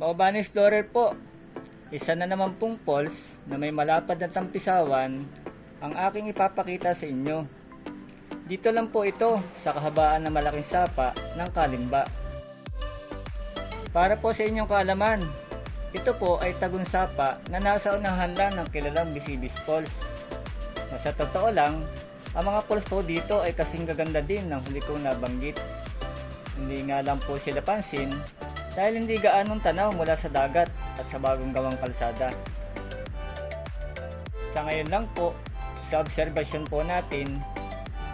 Mauban Explorer po, isa na naman pong falls na may malapad na tampisawan ang aking ipapakita sa inyo. Dito lang po ito sa kahabaan ng malaking sapa ng Kalimba. Para po sa inyong kaalaman, ito po ay tagong sapa na nasa unahan lang ng kilalang Bisibis Falls. Na sa totoo lang, ang mga falls po dito ay kasing gaganda din ng huli kong nabanggit. Hindi nga lang po sila pansin dahil hindi gaanong tanaw mula sa dagat at sa bagong gawang kalsada. Sa ngayon lang po, sa obserbasyon po natin,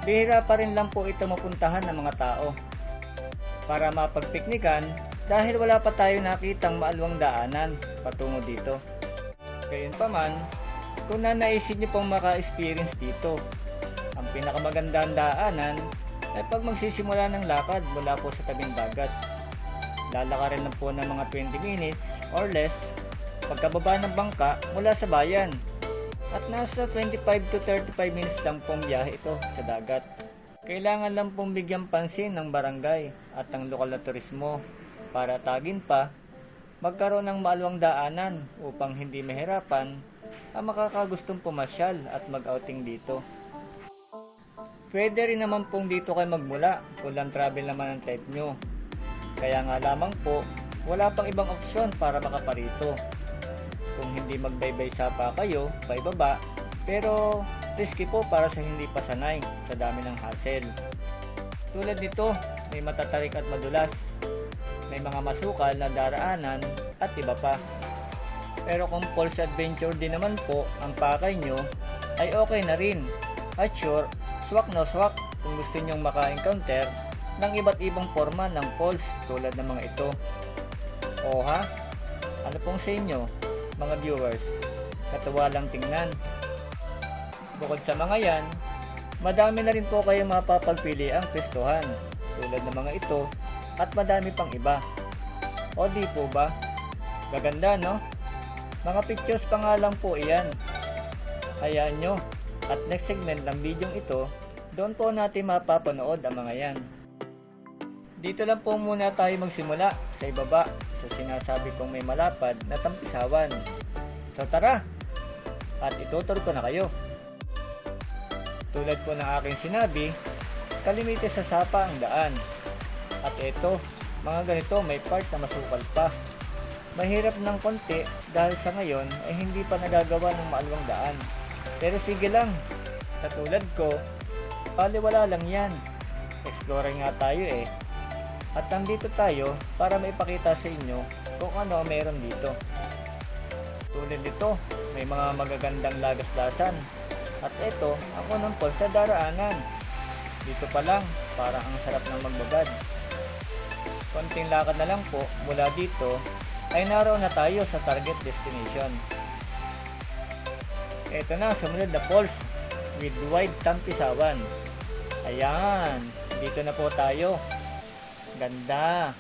bihira pa rin lang po ito mapuntahan ng mga tao para mapagpiknikan dahil wala pa tayo nakitang maalwang daanan patungo dito. Gayunpaman, kung nanaisin niyo pong maka-experience dito, ang pinakamagandang daanan ay pag magsisimula ng lakad mula po sa tabing dagat. Lalakarin lang po ng mga 20 minutes or less pagkababa ng bangka mula sa bayan. At nasa 25 to 35 minutes lang pong biyahe ito sa dagat. Kailangan lang pong bigyan pansin ng barangay at ng lokal na turismo para tagin pa magkaroon ng maalwang daanan upang hindi mahirapan ang makakagustong pumasyal at mag-outing dito. Pwede rin naman pong dito kayo magmula kung land travel naman ang type nyo. Kaya nga lamang po, wala pang ibang opsyon para makaparito. Kung hindi magbaybay sapa kayo, paibaba, pero risky po para sa hindi pa sanay sa dami ng hassle. Tulad nito, may matatarik at madulas, may mga masukal na daraanan at iba pa. Pero kung falls adventure din naman po ang pakay nyo, ay okay na rin. At sure, swak no swak kung gusto nyong maka-encounter ng iba't ibang forma ng falls tulad ng mga ito. O ha? Ano pong sa inyo, mga viewers? Katuwa lang tingnan. Bukod sa mga yan, madami na rin po kayong mapapagpili ang pwestuhan tulad ng mga ito at madami pang iba. O di po ba? Gaganda no? Mga pictures pa nga lang po iyan. Hayaan nyo. At next segment ng video ito, doon po natin mapapanood ang mga yan. Dito lang po muna tayo magsimula sa ibaba sa sinasabi kong may malapad na tampisawan. So tara! At ituturo ko na kayo. Tulad po ng aking sinabi, kalimites sa sapa ang daan. At ito, mga ganito may part na masukal pa. Mahirap ng konti dahil sa ngayon ay hindi pa nagagawa ng maalwang daan. Pero sige lang, sa tulad ko, paliwala lang yan. Explorer nga tayo eh. At nandito tayo para maipakita sa inyo kung ano meron dito. Tulad nito, may mga magagandang lagas-lasan. At ito, ang unang falls sa daraanan. Dito pa lang, parang ang sarap ng magbabad. Konting lakad na lang po mula dito ay naroon na tayo sa target destination. Ito na, sumunod na falls with wide tampisawan. Ayan, dito na po tayo. Ganda.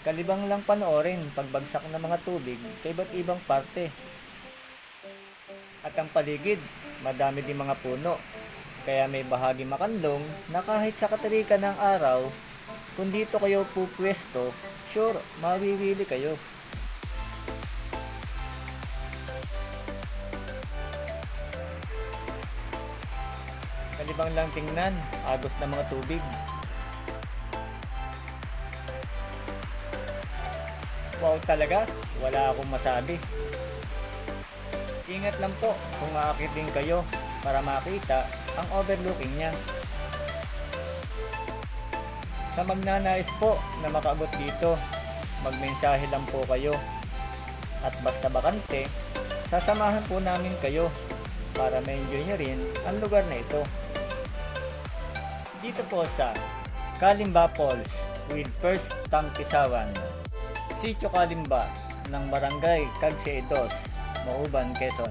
Kalibang lang panoorin pagbagsak ng mga tubig sa iba't ibang parte. At ang paligid, madami din mga puno. Kaya may bahagi makandong na kahit sa katarikan ng araw, kung dito kayo pupwesto, sure, mawiwili kayo. Kalibang lang tingnan, agos na mga tubig. Wow talaga, wala akong masabi. Ingat lang po kung maakit din kayo para makita ang overlooking niya. Sa magnanais po na makaabot dito, magmensahe lang po kayo. At basta bakante, sasamahan po namin kayo para ma-enjoy nyo rin ang lugar na ito. Dito po sa Kalimba Falls with First Tampisawan, Sitio Kalimba ng Barangay Cagsedos, Mauban, Quezon.